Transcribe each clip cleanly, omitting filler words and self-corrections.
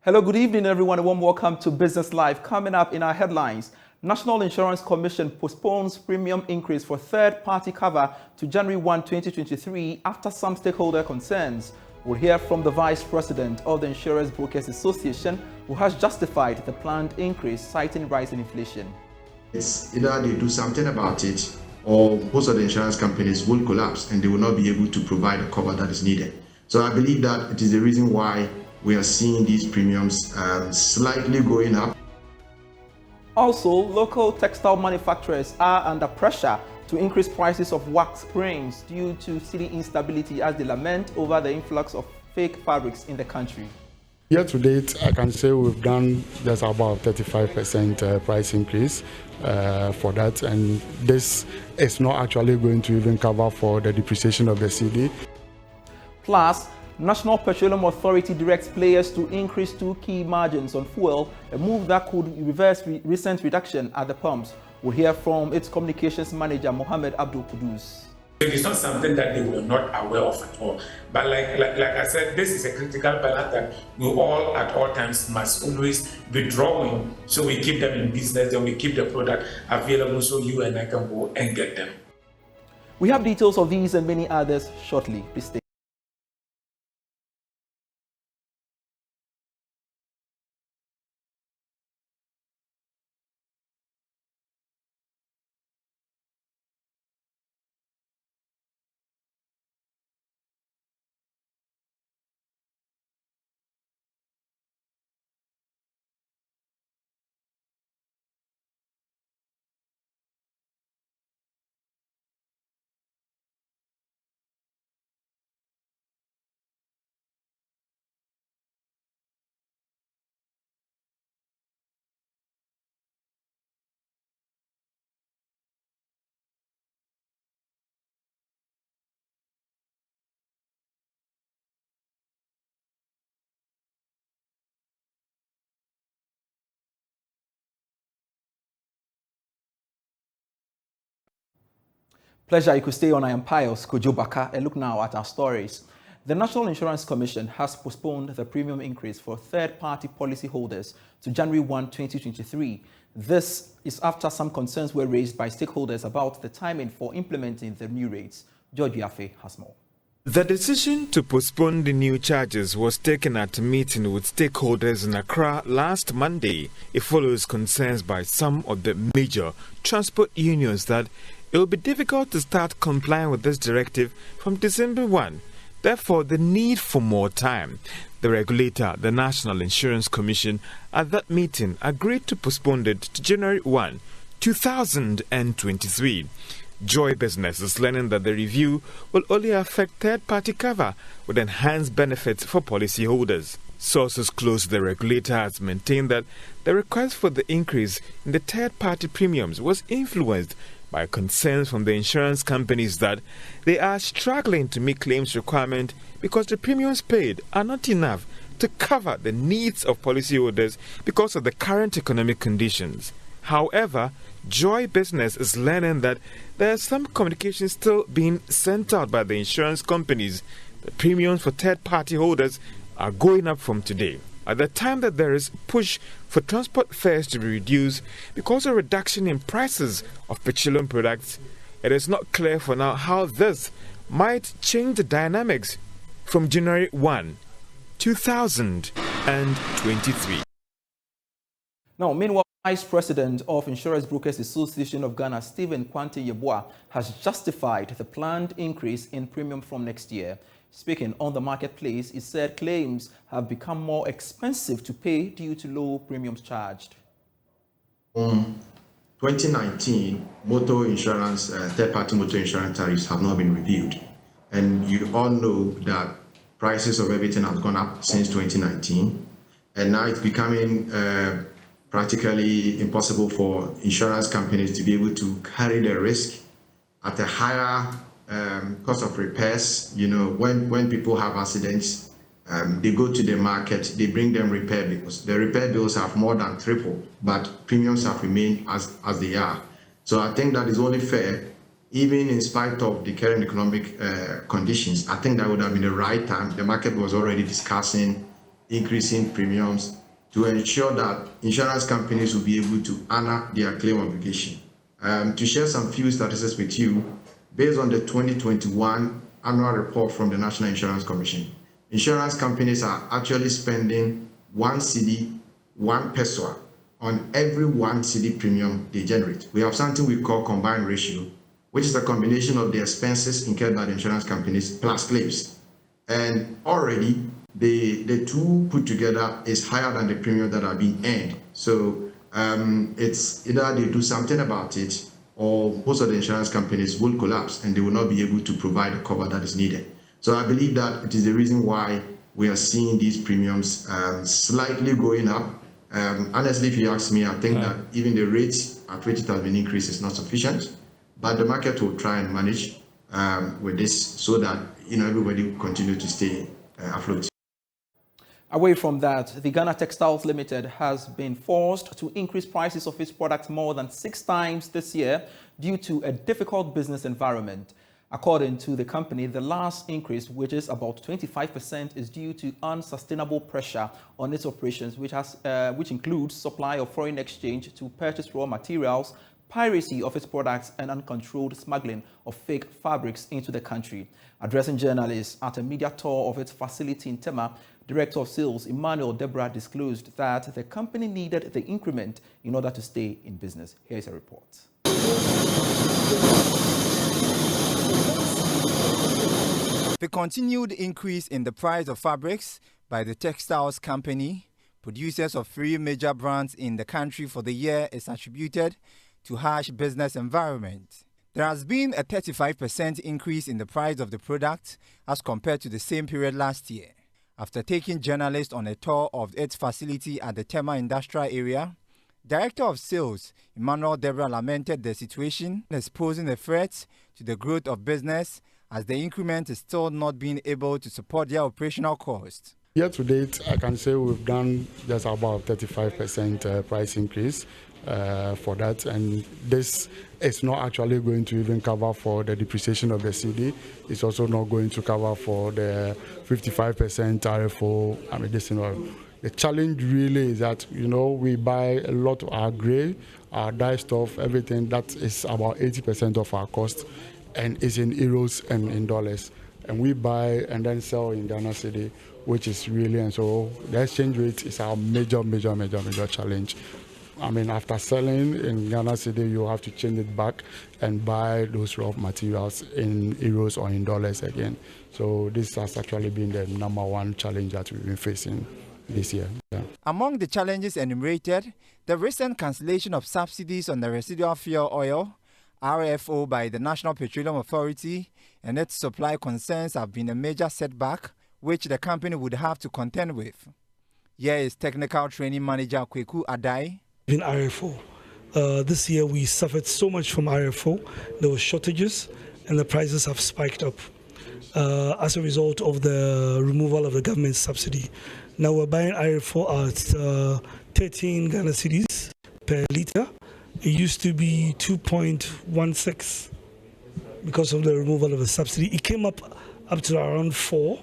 Hello, good evening, everyone. A warm welcome to Business Live. Coming up in our headlines, National Insurance Commission postpones premium increase for third-party cover to January 1, 2023 after some stakeholder concerns. We'll hear from the Vice President of the Insurance Brokers Association, who has justified the planned increase, citing rising inflation. It's either they do something about it, or most of the insurance companies will collapse and they will not be able to provide the cover that is needed. So I believe that it is the reason why we are seeing these premiums slightly going up. Also, local textile manufacturers are under pressure to increase prices of wax springs due to city instability as they lament over the influx of fake fabrics in the country. Year to date, I can say we've done just about 35% price increase for that, and this is not actually going to even cover for the depreciation of the cedi. Plus, National Petroleum Authority directs players to increase two key margins on fuel, a move that could reverse recent reduction at the pumps. We'll hear from its communications manager, Mohammed Abdul Kudus. It's not something that they were not aware of at all. But like I said, this is a critical balance that we all at all times must always be drawing, so we keep them in business and we keep the product available so you and I can go and get them. We have details of these and many others shortly. Please stay. Pleasure, you could stay on. I am Pious Kojo Backah, and look now at our stories. The National Insurance Commission has postponed the premium increase for third-party policyholders to January 1, 2023. This is after some concerns were raised by stakeholders about the timing for implementing the new rates. George Yafe has more. The decision to postpone the new charges was taken at a meeting with stakeholders in Accra last Monday. It follows concerns by some of the major transport unions that it will be difficult to start complying with this directive from December 1. Therefore, the need for more time. The regulator, the National Insurance Commission, at that meeting agreed to postpone it to January 1, 2023. Joy Business is learning that the review will only affect third-party cover with enhanced benefits for policyholders. Sources close to the regulator has maintained that the request for the increase in the third-party premiums was influenced by concerns from the insurance companies that they are struggling to meet claims requirement because the premiums paid are not enough to cover the needs of policyholders because of the current economic conditions. However, Joy Business is learning that there are some communications still being sent out by the insurance companies. The premiums for third-party holders are going up from today. At the time that there is push for transport fares to be reduced because of reduction in prices of petroleum products, it is not clear for now how this might change the dynamics from January 1, 2023. Now, meanwhile, Vice President of Insurance Brokers Association of Ghana, Stephen Kwante Yeboah, has justified the planned increase in premium from next year. Speaking on the marketplace, he said claims have become more expensive to pay due to low premiums charged. 2019, motor insurance, third-party motor insurance tariffs have not been reviewed. And you all know that prices of everything have gone up since 2019. And now it's becoming practically impossible for insurance companies to be able to carry the risk at a higher cost of repairs. You know, when people have accidents, they go to the market, they bring them repair bills. The repair bills have more than tripled, but premiums have remained as they are. So I think that is only fair, even in spite of the current economic conditions. I think that would have been the right time. The market was already discussing increasing premiums to ensure that insurance companies will be able to honor their claim obligation. To share some few statistics with you, based on the 2021 annual report from the National Insurance Commission, insurance companies are actually spending 1 cedi, 1 peso on every 1 cedi premium they generate. We have something we call combined ratio, which is a combination of the expenses incurred by the insurance companies plus claims. And already the two put together is higher than the premium that are being earned. So it's either they do something about it, or most of the insurance companies will collapse and they will not be able to provide the cover that is needed. So I believe that it is the reason why we are seeing these premiums slightly going up. Honestly, if you ask me, I think that even the rates at which it has been increased is not sufficient, but the market will try and manage with this so that everybody will continue to stay afloat. Away from that, the Ghana Textiles Limited has been forced to increase prices of its products more than 6 times this year due to a difficult business environment. According to the company, the last increase, which is about 25%, is due to unsustainable pressure on its operations, which includes supply of foreign exchange to purchase raw materials, piracy of its products, and uncontrolled smuggling of fake fabrics into the country. Addressing journalists at a media tour of its facility in Tema, Director of Sales Emmanuel Deborah disclosed that the company needed the increment in order to stay in business. Here is a report. The continued increase in the price of fabrics by the textiles company, producers of 3 major brands in the country for the year, is attributed to harsh business environment. There has been a 35% increase in the price of the product as compared to the same period last year. After taking journalists on a tour of its facility at the Tema industrial area, Director of Sales Emmanuel Deborah lamented the situation as posing a threat to the growth of business, as the increment is still not being able to support their operational costs. Year to date, I can say we've done just about 35% price increase for that, and this is not actually going to even cover for the depreciation of the cedi. It's also not going to cover for the 55% RFO. The challenge really is that we buy a lot of our gray, our dye stuff, everything that is about 80% of our cost, and is in euros and in dollars, and we buy and then sell in Ghana cedi, which is really, and so the exchange rate is our major challenge. After selling in Ghana cedi, you have to change it back and buy those raw materials in euros or in dollars again. So this has actually been the #1 challenge that we've been facing this year. Yeah. Among the challenges enumerated, the recent cancellation of subsidies on the residual fuel oil, RFO, by the National Petroleum Authority, and its supply concerns have been a major setback which the company would have to contend with. Here is Technical Training Manager Kweku Adai. In RFO, this year we suffered so much from RFO. There were shortages and the prices have spiked up as a result of the removal of the government subsidy. Now we're buying RFO at 13 Ghana cedis per litre. It used to be 2.16 because of the removal of the subsidy. It came up to around 4,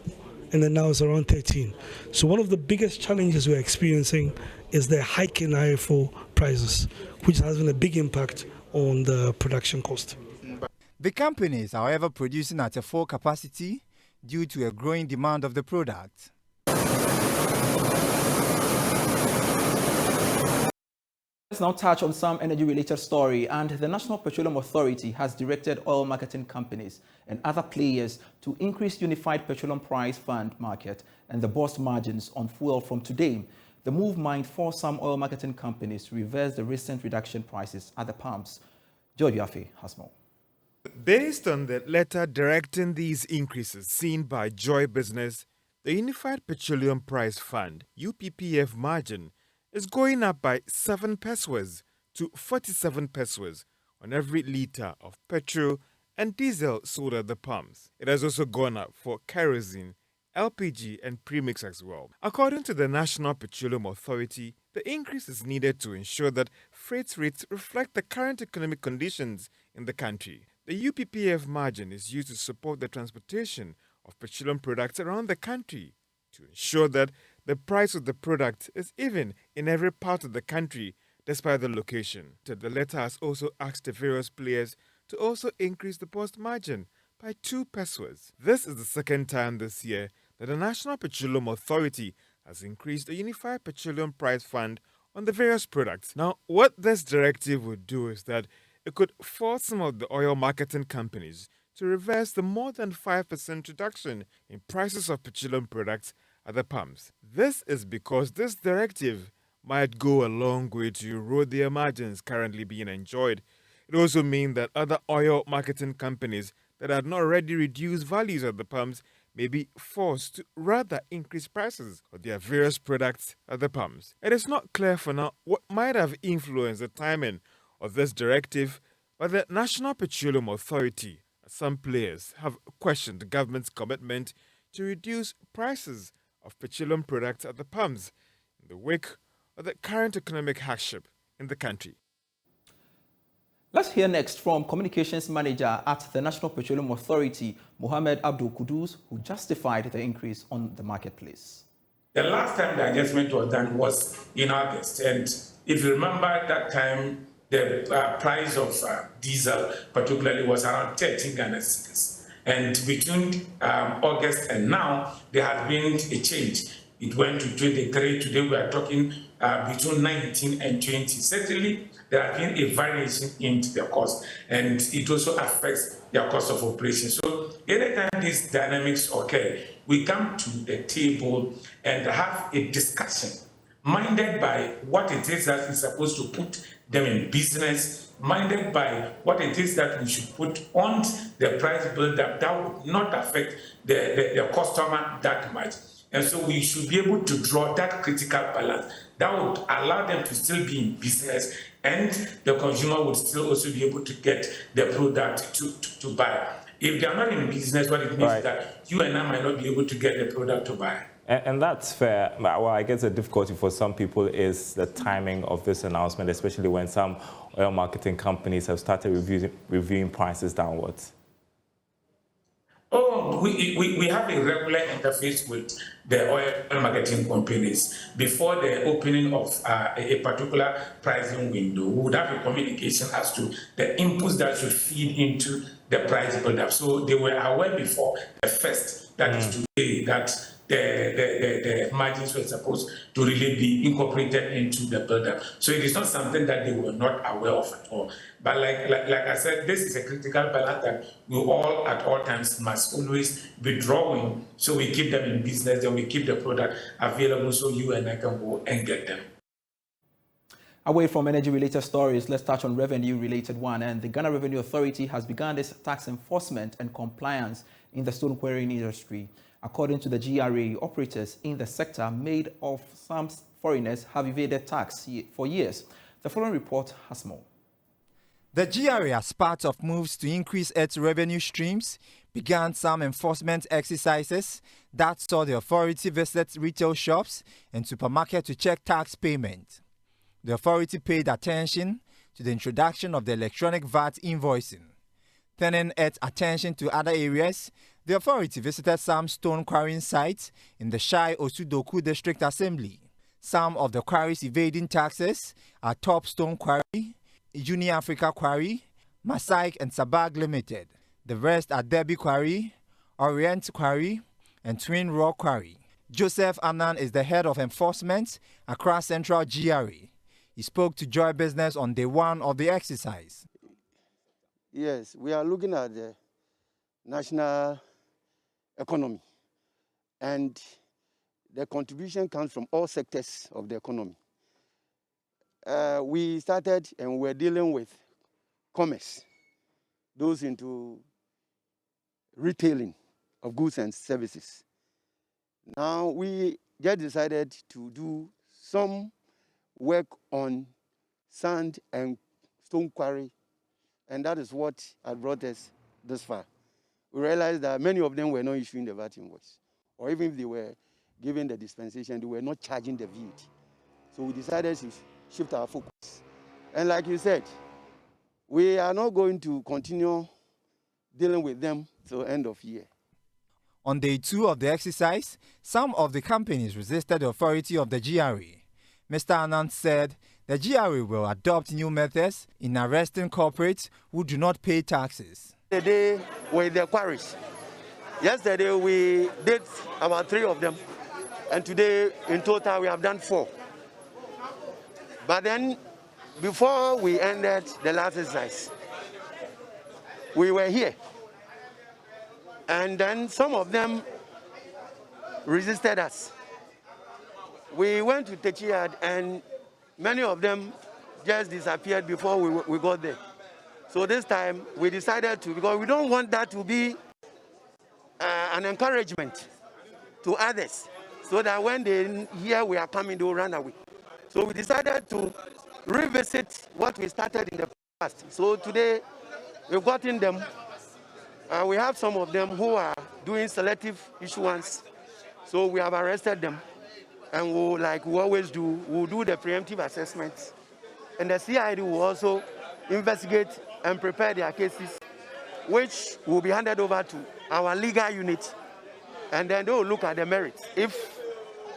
and then now it's around 13. So one of the biggest challenges we're experiencing is the hike in RFO prices, which has been a big impact on the production cost. The company is, however, producing at a full capacity due to a growing demand of the product. Let's now touch on some energy-related story, and the National Petroleum Authority has directed oil marketing companies and other players to increase unified petroleum price fund market and the boost margins on fuel from today. The move might force some oil marketing companies to reverse the recent reduction prices at the pumps. George Yafe has more. Based on the letter directing these increases seen by Joy Business, the Unified Petroleum Price Fund (UPPF) margin is going up by 7 pesos to 47 pesos on every litre of petrol and diesel sold at the pumps. It has also gone up for kerosene, LPG and premix as well. According to the National Petroleum Authority, the increase is needed to ensure that freight rates reflect the current economic conditions in the country. The UPPF margin is used to support the transportation of petroleum products around the country to ensure that the price of the product is even in every part of the country, despite the location. The letter has also asked the various players to also increase the post margin by 2 pesos. This is the second time this year that the National Petroleum Authority has increased the Unified Petroleum Price Fund on the various products. Now, what this directive would do is that it could force some of the oil marketing companies to reverse the more than 5% reduction in prices of petroleum products at the pumps. This is because this directive might go a long way to erode the margins currently being enjoyed. It also means that other oil marketing companies that had not already reduced values at the pumps may be forced to rather increase prices of their various products at the pumps. It is not clear for now what might have influenced the timing of this directive by the National Petroleum Authority. Some players have questioned the government's commitment to reduce prices of petroleum products at the pumps in the wake of the current economic hardship in the country. Let's hear next from Communications Manager at the National Petroleum Authority, Mohammed Abdul Kudus, who justified the increase on the marketplace. The last time the adjustment was done was in August, and if you remember at that time, the price of diesel particularly was around 13 Ghana cedis. And between August and now, there has been a change. It went to 23. Today we are talking between 19 and 20. Certainly, there has been a variation in the cost, and it also affects their cost of operation. So anytime these dynamics occur, we come to the table and have a discussion minded by what it is that is supposed to put them in business, minded by what it is that we should put on the price build-up that would not affect the customer that much. And so we should be able to draw that critical balance that would allow them to still be in business, and the consumer would still also be able to get the product to buy. If they are not in business, what it means is that you and I might not be able to get the product to buy. And that's fair. Well, I guess the difficulty for some people is the timing of this announcement, especially when some oil marketing companies have started reviewing prices downwards. Oh, we have a regular interface with the oil marketing companies. Before the opening of a particular pricing window, we would have a communication as to the inputs that should feed into the price build-up. So they were aware before the first, that is today, that the margins were supposed to really be incorporated into the build-up. So it is not something that they were not aware of at all. But like I said, this is a critical balance that we all at all times must always be drawing, so we keep them in business and we keep the product available so you and I can go and get them. Away from energy-related stories, let's touch on revenue-related one. And the Ghana Revenue Authority has begun its tax enforcement and compliance in the stone quarrying industry. According to the GRA, operators in the sector made of some foreigners have evaded tax for years. The following report has more. The GRA, as part of moves to increase its revenue streams, began some enforcement exercises that saw the authority visit retail shops and supermarkets to check tax payment. The authority paid attention to the introduction of the electronic VAT invoicing. Turning its attention to other areas, the authority visited some stone quarrying sites in the Shai Osudoku District Assembly. Some of the quarries evading taxes are Top Stone Quarry, Uni Africa Quarry, Masaik and Sabag Limited. The rest are Derby Quarry, Orient Quarry, and Twin Rock Quarry. Joseph Annan is the head of enforcement across Central GRA. He spoke to Joy Business on day one of the exercise. Yes, we are looking at the national economy, and the contribution comes from all sectors of the economy. We started and we're dealing with commerce, those into retailing of goods and services. Now we just decided to do some work on sand and stone quarry, and that is what had brought us this far. We realized that many of them were not issuing the VAT invoice, or even if they were given the dispensation, they were not charging the VAT. So we decided to shift our focus. And like you said, we are not going to continue dealing with them till end of year. On day 2 of the exercise, some of the companies resisted the authority of the GRA. Mr. Anand said the GRA will adopt new methods in arresting corporates who do not pay taxes. Today with the quarries. Yesterday we did about 3 of them, and today in total we have done 4. But then before we ended the last exercise, we were here, and then some of them resisted us. We went to Techiad, and many of them just disappeared before we got there. So this time we decided to, because we don't want that to be an encouragement to others, so that when they hear we are coming, they will run away. So we decided to revisit what we started in the past. So today we've gotten them. We have some of them who are doing selective issuance. So we have arrested them, and we'll, like we always do, we'll do the preemptive assessments. And the CID will also investigate and prepare their cases, which will be handed over to our legal unit, and then they will look at the merits, if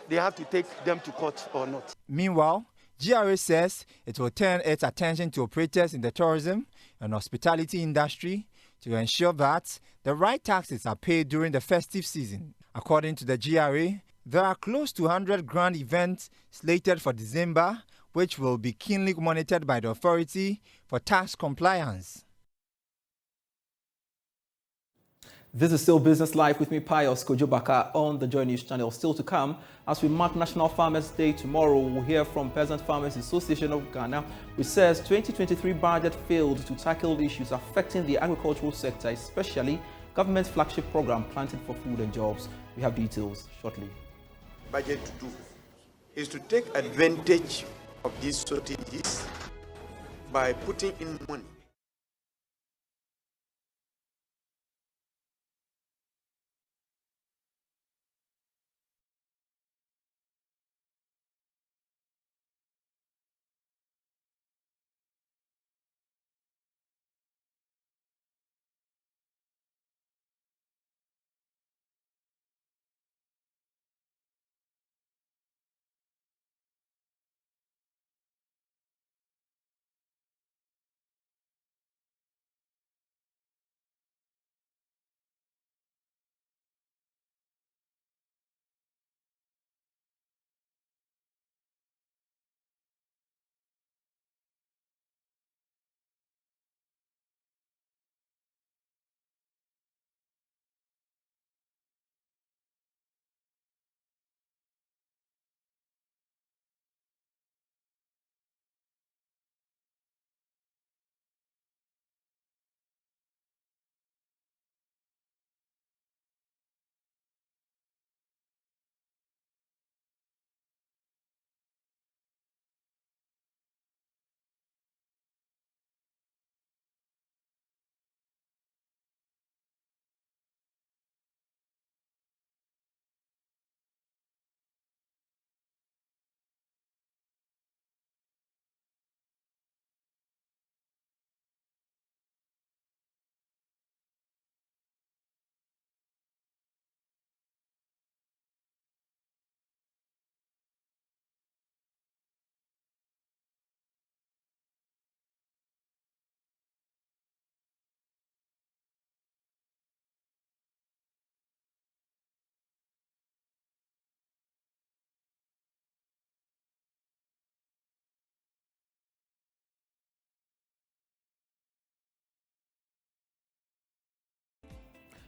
they have to take them to court or not. Meanwhile, GRA says it will turn its attention to operators in the tourism and hospitality industry to ensure that the right taxes are paid during the festive season. According to the GRA, there are close to 100 grand events slated for December, which will be keenly monitored by the authority for tax compliance. This is still Business Live with me, Pious Kojo Backah, on the Joy News channel. Still to come, as we mark National Farmers Day tomorrow, we'll hear from Peasant Farmers Association of Ghana, which says 2023 budget failed to tackle issues affecting the agricultural sector, especially government's flagship program, Planting for Food and Jobs. We have details shortly. Budget to do is to take advantage of these shortages by putting in money.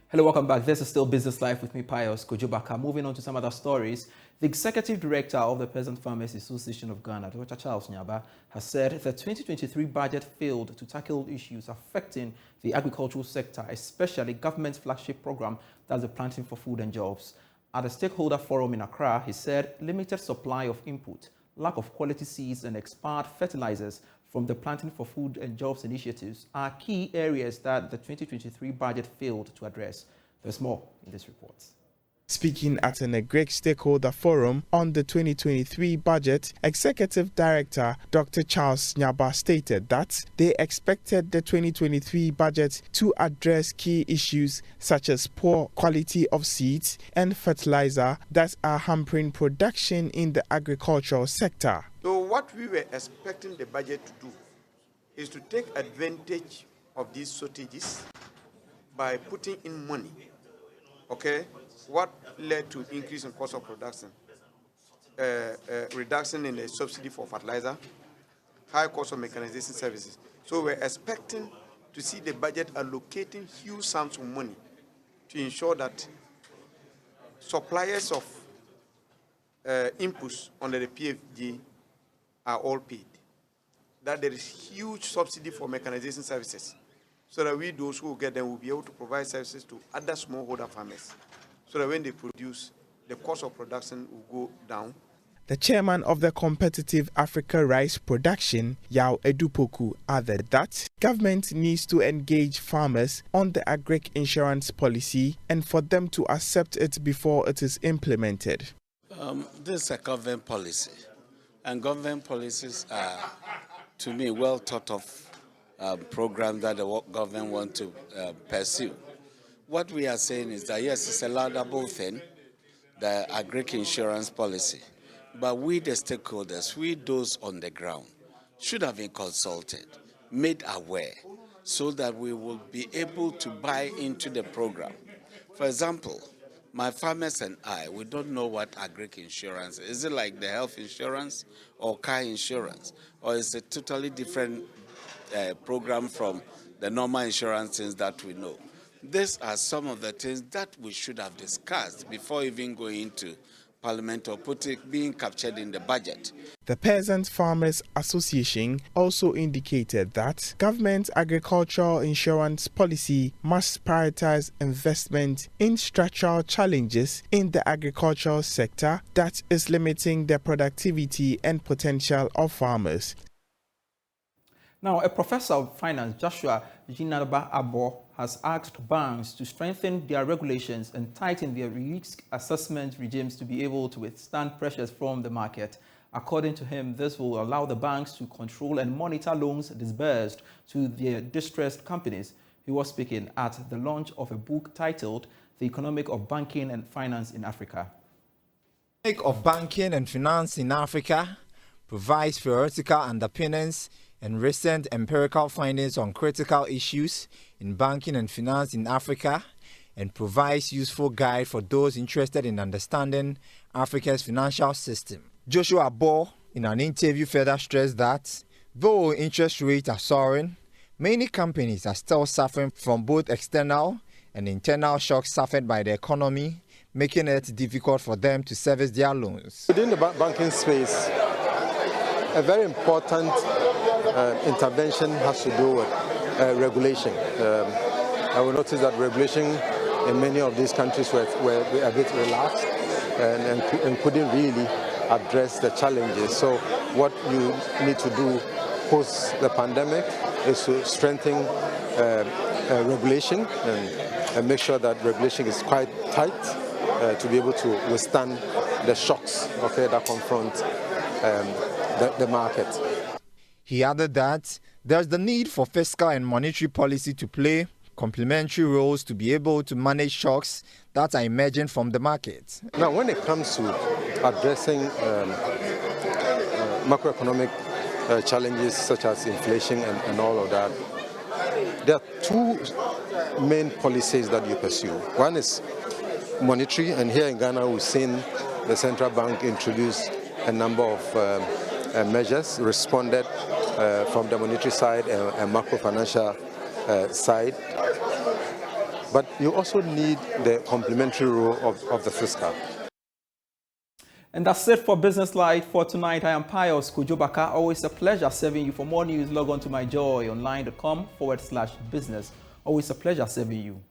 Hello, welcome back. This is still Business Life with me, Pious Kojo Backah. Moving on to some other stories. The Executive Director of the Peasant Farmers Association of Ghana, Dr. Charles Nyaba, has said the 2023 budget failed to tackle issues affecting the agricultural sector, especially government's flagship program, that's the Planting for Food and Jobs. At the stakeholder forum in Accra, he said limited supply of input, lack of quality seeds and expired fertilizers from the Planting for Food and Jobs initiatives are key areas that the 2023 budget failed to address. There's more in this report. Speaking at an Agric Stakeholder Forum on the 2023 budget, Executive Director Dr. Charles Nyaba stated that they expected the 2023 budget to address key issues such as poor quality of seeds and fertilizer that are hampering production in the agricultural sector. So what we were expecting the budget to do is to take advantage of these shortages by putting in money. Okay? What led to increase in cost of production? Reduction in the subsidy for fertilizer, high cost of mechanization services. So we're expecting to see the budget allocating huge sums of money to ensure that suppliers of inputs under the PFG are all paid. That there is huge subsidy for mechanization services, so that we, those who get them, will be able to provide services to other smallholder farmers, so that when they produce, the cost of production will go down. The chairman of the Competitive Africa Rice Production, Yao Edupoku, added that government needs to engage farmers on the agric insurance policy and for them to accept it before it is implemented. This is a government policy, and government policies are, to me, well thought of programs that the government want to pursue. What we are saying is that, yes, it's a laudable thing, the agric insurance policy, but we, the stakeholders, we, those on the ground, should have been consulted, made aware, so that we will be able to buy into the program. For example, my farmers and I, we don't know what agric insurance is. Is it like the health insurance or car insurance? Or is it a totally different program from the normal insurance things that we know? These are some of the things that we should have discussed before even going into Parliament or being captured in the budget. The Peasant Farmers Association also indicated that government agricultural insurance policy must prioritize investment in structural challenges in the agricultural sector that is limiting the productivity and potential of farmers. Now, a professor of finance, Joshua Jinaba Abo, has asked banks to strengthen their regulations and tighten their risk assessment regimes to be able to withstand pressures from the market. According to him, this will allow the banks to control and monitor loans disbursed to their distressed companies. He was speaking at the launch of a book titled The Economic of Banking and Finance in Africa. The Economic of Banking and Finance in Africa provides theoretical underpinnings and recent empirical findings on critical issues in banking and finance in Africa, and provides useful guide for those interested in understanding Africa's financial system. Joshua Abo, in an interview, further stressed that though interest rates are soaring, many companies are still suffering from both external and internal shocks suffered by the economy, making it difficult for them to service their loans. Within the banking space, a very important intervention has to do with regulation. I will notice that regulation in many of these countries were a bit relaxed and couldn't really address the challenges. So what you need to do post the pandemic is to strengthen regulation and make sure that regulation is quite tight to be able to withstand the shocks, okay, that confront the market. He added that there's the need for fiscal and monetary policy to play complementary roles to be able to manage shocks that are emerging from the market. Now, when it comes to addressing macroeconomic challenges such as inflation and all of that, there are two main policies that you pursue. One is monetary, and here in Ghana we've seen the central bank introduce a number of measures, responded from the monetary side and macro-financial side. But you also need the complementary role of the fiscal. And that's it for Business Live for tonight. I am Pious Kojo Backah. Always a pleasure serving you. For more news, log on to myjoyonline.com/business. Always a pleasure serving you.